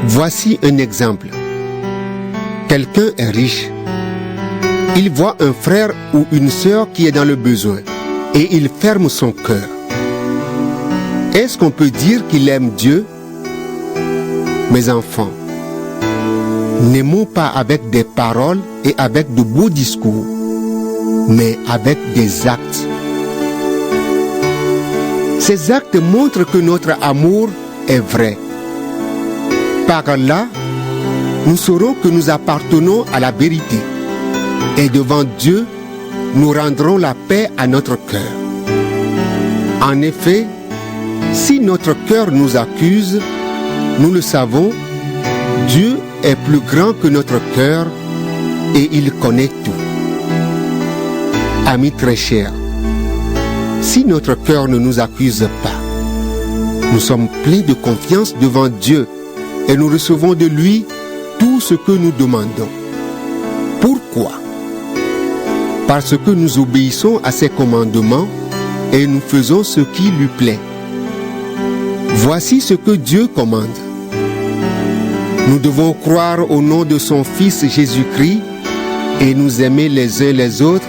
Voici un exemple. Quelqu'un est riche. Il voit un frère ou une sœur qui est dans le besoin et il ferme son cœur. Est-ce qu'on peut dire qu'il aime Dieu? Mes enfants, n'aimons pas avec des paroles et avec de beaux discours, mais avec des actes. Ces actes montrent que notre amour est vrai. Par là, nous saurons que nous appartenons à la vérité. Et devant Dieu, nous rendrons la paix à notre cœur. En effet, si notre cœur nous accuse, nous le savons, Dieu est plus grand que notre cœur et il connaît tout. Amis très chers, si notre cœur ne nous accuse pas, nous sommes pleins de confiance devant Dieu et nous recevons de lui tout ce que nous demandons. Pourquoi? Parce que nous obéissons à ses commandements et nous faisons ce qui lui plaît. Voici ce que Dieu commande. Nous devons croire au nom de son Fils Jésus-Christ et nous aimer les uns les autres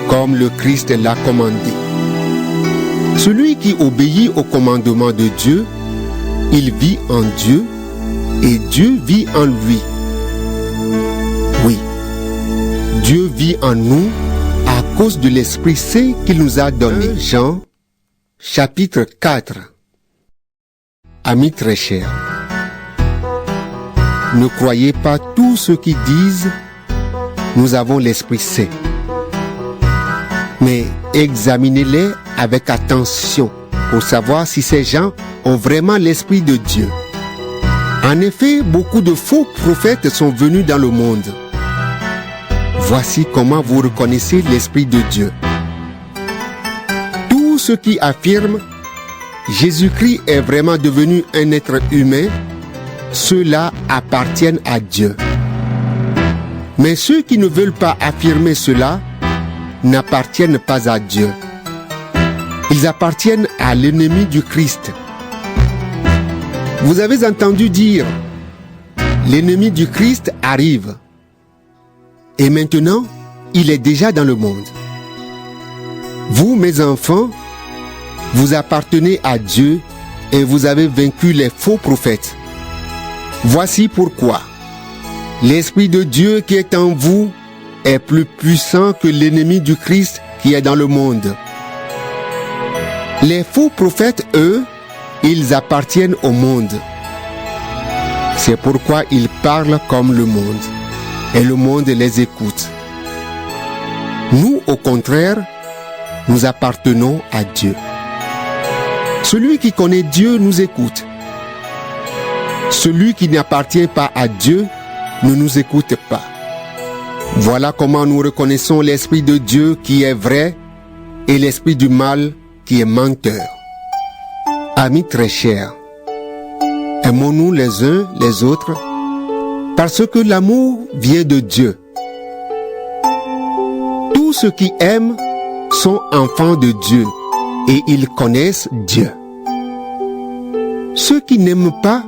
comme le Christ l'a commandé. Celui qui obéit au commandement de Dieu, il vit en Dieu et Dieu vit en lui. Oui, Dieu vit en nous à cause de l'Esprit Saint qu'il nous a donné. Jean, chapitre 4. Amis très chers, ne croyez pas tous ceux qui disent « Nous avons l'Esprit Saint ». Mais examinez-les avec attention pour savoir si ces gens ont vraiment l'Esprit de Dieu. En effet, beaucoup de faux prophètes sont venus dans le monde. Voici comment vous reconnaissez l'Esprit de Dieu. Tous ceux qui affirment Jésus-Christ est vraiment devenu un être humain, ceux-là appartiennent à Dieu. Mais ceux qui ne veulent pas affirmer cela n'appartiennent pas à Dieu. Ils appartiennent à l'ennemi du Christ. Vous avez entendu dire, l'ennemi du Christ arrive. Et maintenant, il est déjà dans le monde. Vous, mes enfants, vous appartenez à Dieu et vous avez vaincu les faux prophètes. Voici pourquoi. L'Esprit de Dieu qui est en vous est plus puissant que l'ennemi du Christ qui est dans le monde. Les faux prophètes, eux, ils appartiennent au monde. C'est pourquoi ils parlent comme le monde et le monde les écoute. Nous, au contraire, nous appartenons à Dieu. Celui qui connaît Dieu nous écoute. Celui qui n'appartient pas à Dieu ne nous écoute pas. Voilà comment nous reconnaissons l'Esprit de Dieu qui est vrai et l'Esprit du mal qui est menteur. Amis très chers, aimons-nous les uns les autres parce que l'amour vient de Dieu. Tous ceux qui aiment sont enfants de Dieu et ils connaissent Dieu. Ceux qui n'aiment pas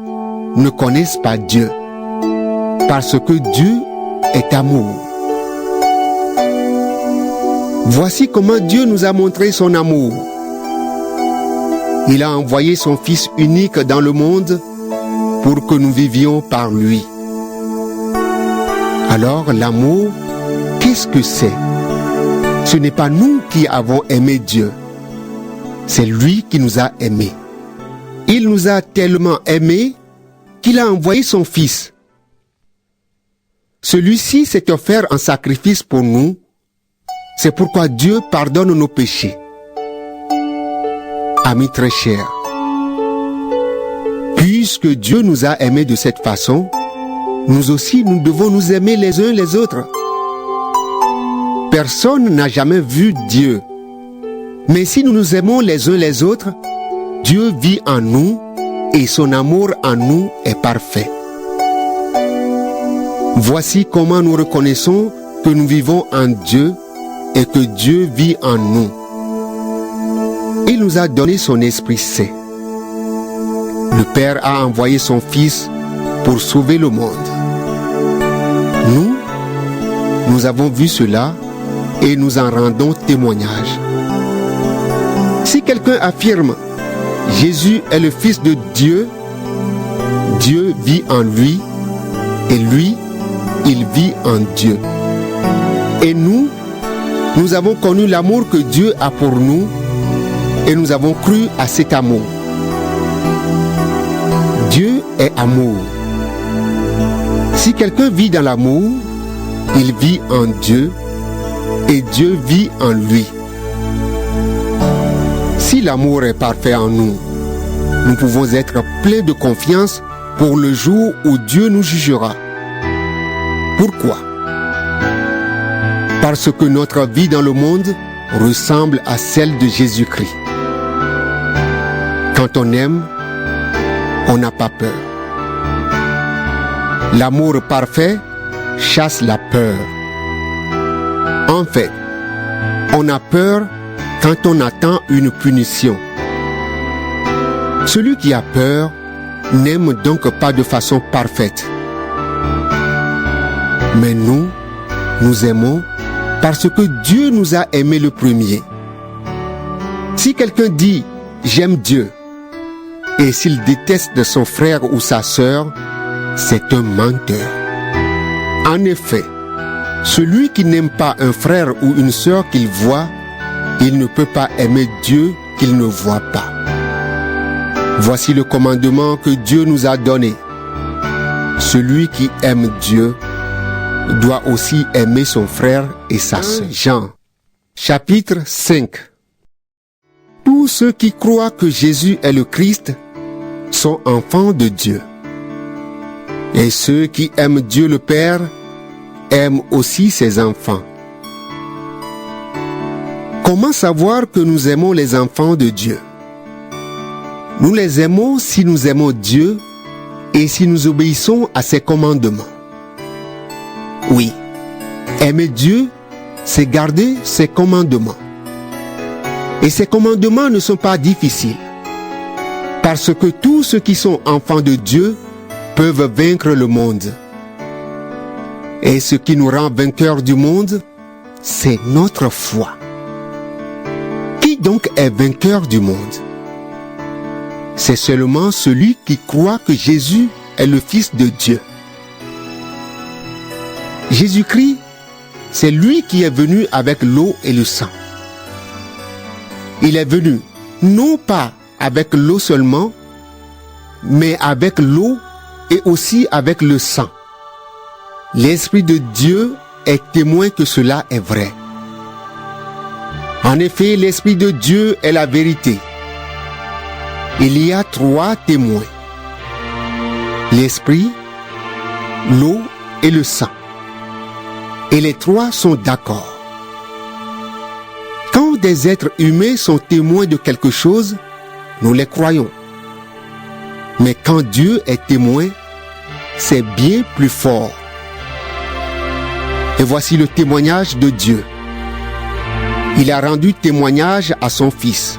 ne connaissent pas Dieu, parce que Dieu est amour. Voici comment Dieu nous a montré son amour. Il a envoyé son Fils unique dans le monde pour que nous vivions par lui. Alors l'amour, qu'est-ce que c'est? Ce n'est pas nous qui avons aimé Dieu, c'est lui qui nous a aimés. Il nous a tellement aimés qu'il a envoyé son Fils. Celui-ci s'est offert en sacrifice pour nous. C'est pourquoi Dieu pardonne nos péchés. Amis très chers, puisque Dieu nous a aimés de cette façon, nous aussi nous devons nous aimer les uns les autres. Personne n'a jamais vu Dieu. Mais si nous nous aimons les uns les autres, Dieu vit en nous et son amour en nous est parfait. Voici comment nous reconnaissons que nous vivons en Dieu et que Dieu vit en nous. Il nous a donné son Esprit Saint. Le Père a envoyé son Fils pour sauver le monde. Nous avons vu cela et nous en rendons témoignage. Si quelqu'un affirme « Jésus est le Fils de Dieu », Dieu vit en lui et lui, il vit en Dieu. Et nous avons connu l'amour que Dieu a pour nous et nous avons cru à cet amour. Dieu est amour. Si quelqu'un vit dans l'amour, il vit en Dieu et Dieu vit en lui. Si l'amour est parfait en nous, nous pouvons être pleins de confiance pour le jour où Dieu nous jugera. Pourquoi? Parce que notre vie dans le monde ressemble à celle de Jésus-Christ. Quand on aime, on n'a pas peur. L'amour parfait chasse la peur. En fait, on a peur quand on attend une punition. Celui qui a peur n'aime donc pas de façon parfaite. Mais nous aimons parce que Dieu nous a aimés le premier. Si quelqu'un dit « j'aime Dieu » et s'il déteste son frère ou sa sœur, c'est un menteur. En effet, celui qui n'aime pas un frère ou une sœur qu'il voit, il ne peut pas aimer Dieu qu'il ne voit pas. Voici le commandement que Dieu nous a donné. Celui qui aime Dieu doit aussi aimer son frère et sa sœur. Jean, chapitre 5. Tous ceux qui croient que Jésus est le Christ sont enfants de Dieu. Et ceux qui aiment Dieu le Père aiment aussi ses enfants. Comment savoir que nous aimons les enfants de Dieu? Nous les aimons si nous aimons Dieu et si nous obéissons à ses commandements. Oui, aimer Dieu, c'est garder ses commandements. Et ces commandements ne sont pas difficiles, parce que tous ceux qui sont enfants de Dieu peuvent vaincre le monde. Et ce qui nous rend vainqueurs du monde, c'est notre foi. Qui donc est vainqueur du monde? C'est seulement celui qui croit que Jésus est le Fils de Dieu. Jésus-Christ, c'est lui qui est venu avec l'eau et le sang. Il est venu non pas avec l'eau seulement, mais avec l'eau et aussi avec le sang. L'Esprit de Dieu est témoin que cela est vrai. En effet, l'Esprit de Dieu est la vérité. Il y a 3 témoins: l'Esprit, l'eau et le sang. Et les 3 sont d'accord. Quand des êtres humains sont témoins de quelque chose, nous les croyons. Mais quand Dieu est témoin, c'est bien plus fort. Et voici le témoignage de Dieu. Il a rendu témoignage à son Fils.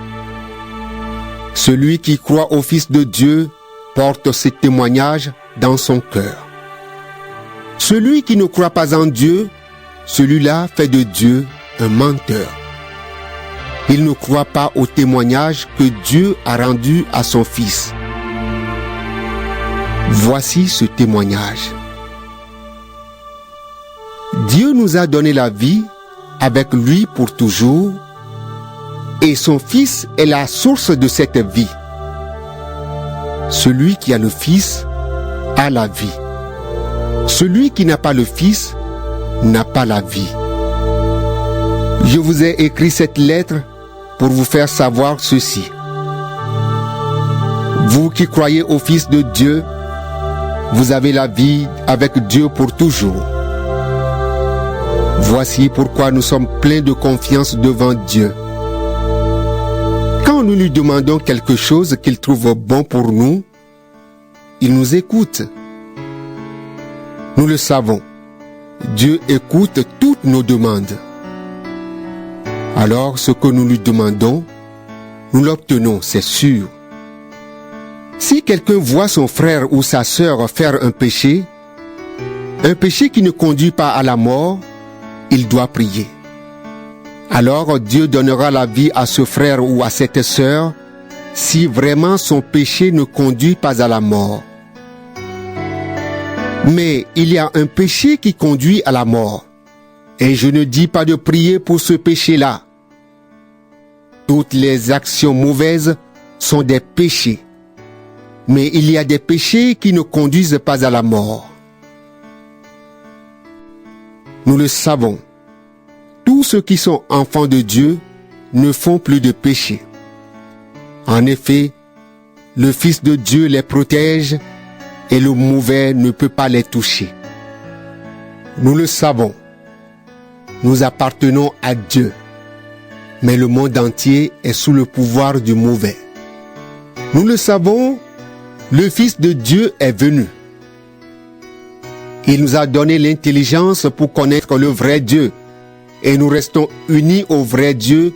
Celui qui croit au Fils de Dieu porte ce témoignage dans son cœur. Celui qui ne croit pas en Dieu, celui-là fait de Dieu un menteur. Il ne croit pas au témoignage que Dieu a rendu à son Fils. Voici ce témoignage. Dieu nous a donné la vie avec lui pour toujours, et son Fils est la source de cette vie. Celui qui a le Fils a la vie. Celui qui n'a pas le Fils n'a pas la vie. Je vous ai écrit cette lettre pour vous faire savoir ceci. Vous qui croyez au Fils de Dieu, vous avez la vie avec Dieu pour toujours. Voici pourquoi nous sommes pleins de confiance devant Dieu. Quand nous lui demandons quelque chose qu'il trouve bon pour nous, il nous écoute. Nous le savons, Dieu écoute toutes nos demandes. Alors ce que nous lui demandons, nous l'obtenons, c'est sûr. Si quelqu'un voit son frère ou sa sœur faire un péché qui ne conduit pas à la mort, il doit prier. Alors Dieu donnera la vie à ce frère ou à cette sœur si vraiment son péché ne conduit pas à la mort. Mais il y a un péché qui conduit à la mort. Et je ne dis pas de prier pour ce péché-là. Toutes les actions mauvaises sont des péchés. Mais il y a des péchés qui ne conduisent pas à la mort. Nous le savons. Tous ceux qui sont enfants de Dieu ne font plus de péché. En effet, le Fils de Dieu les protège et le mauvais ne peut pas les toucher. Nous le savons. Nous appartenons à Dieu. Mais le monde entier est sous le pouvoir du mauvais. Nous le savons, le Fils de Dieu est venu. Il nous a donné l'intelligence pour connaître le vrai Dieu. Et nous restons unis au vrai Dieu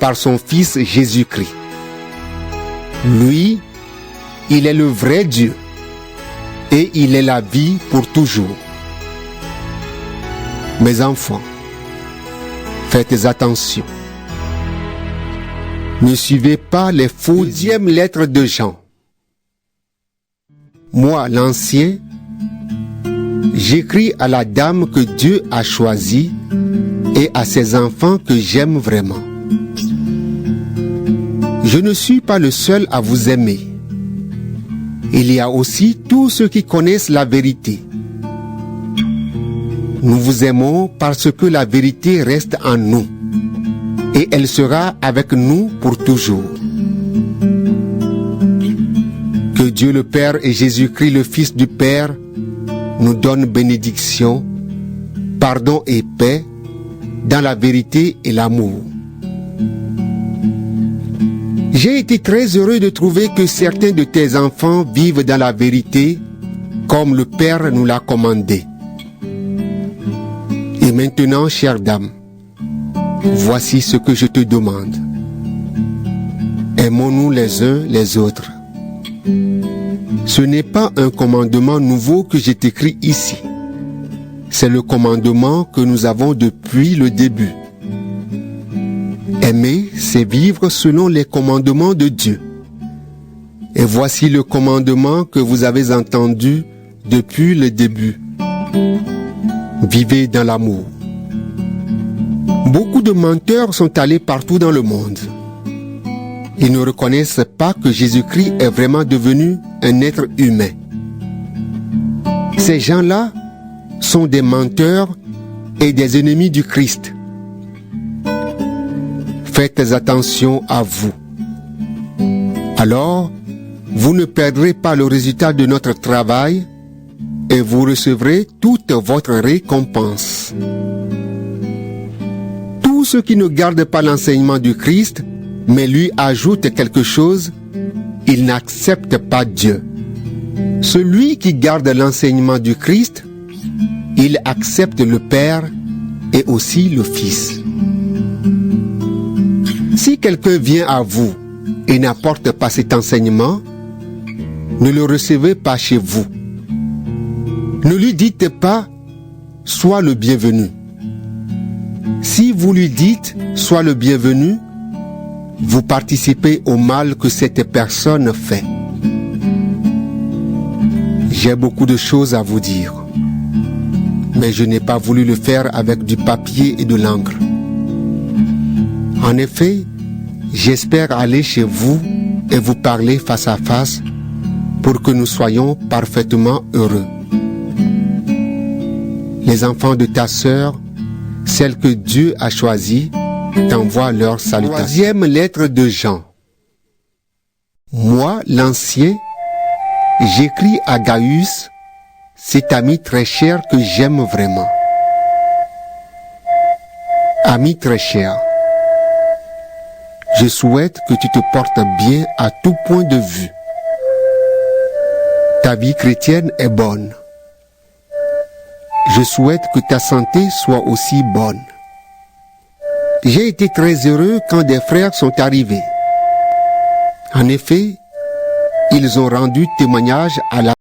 par son Fils Jésus-Christ. Lui, il est le vrai Dieu. Et il est la vie pour toujours. Mes enfants, faites attention. Ne suivez pas les faux. Deuxième lettre de Jean. Moi, l'ancien, j'écris à la dame que Dieu a choisie et à ses enfants que j'aime vraiment. Je ne suis pas le seul à vous aimer. Il y a aussi tous ceux qui connaissent la vérité. Nous vous aimons parce que la vérité reste en nous. Et elle sera avec nous pour toujours. Que Dieu le Père et Jésus-Christ le Fils du Père nous donnent bénédiction, pardon et paix dans la vérité et l'amour. J'ai été très heureux de trouver que certains de tes enfants vivent dans la vérité comme le Père nous l'a commandé. Et maintenant, chère dame, voici ce que je te demande. Aimons-nous les uns les autres. Ce n'est pas un commandement nouveau que je t'écris ici. C'est le commandement que nous avons depuis le début. Aimer, c'est vivre selon les commandements de Dieu. Et voici le commandement que vous avez entendu depuis le début. Vivez dans l'amour. Beaucoup de menteurs sont allés partout dans le monde. Ils ne reconnaissent pas que Jésus-Christ est vraiment devenu un être humain. Ces gens-là sont des menteurs et des ennemis du Christ. Faites attention à vous. Alors, vous ne perdrez pas le résultat de notre travail et vous recevrez toute votre récompense. Tous ceux qui ne gardent pas l'enseignement du Christ, mais lui ajoutent quelque chose, ils n'acceptent pas Dieu. Celui qui garde l'enseignement du Christ, il accepte le Père et aussi le Fils. Si quelqu'un vient à vous et n'apporte pas cet enseignement, ne le recevez pas chez vous. Ne lui dites pas « Sois le bienvenu ». Si vous lui dites « Sois le bienvenu », vous participez au mal que cette personne fait. J'ai beaucoup de choses à vous dire, mais je n'ai pas voulu le faire avec du papier et de l'encre. En effet, j'espère aller chez vous et vous parler face à face pour que nous soyons parfaitement heureux. Les enfants de ta sœur, celle que Dieu a choisie, t'envoient leurs salutations. Troisième lettre de Jean. Moi, l'ancien, j'écris à Gaius, cet ami très cher que j'aime vraiment. Ami très cher, je souhaite que tu te portes bien à tout point de vue. Ta vie chrétienne est bonne. Je souhaite que ta santé soit aussi bonne. J'ai été très heureux quand des frères sont arrivés. En effet, Ils ont rendu témoignage à la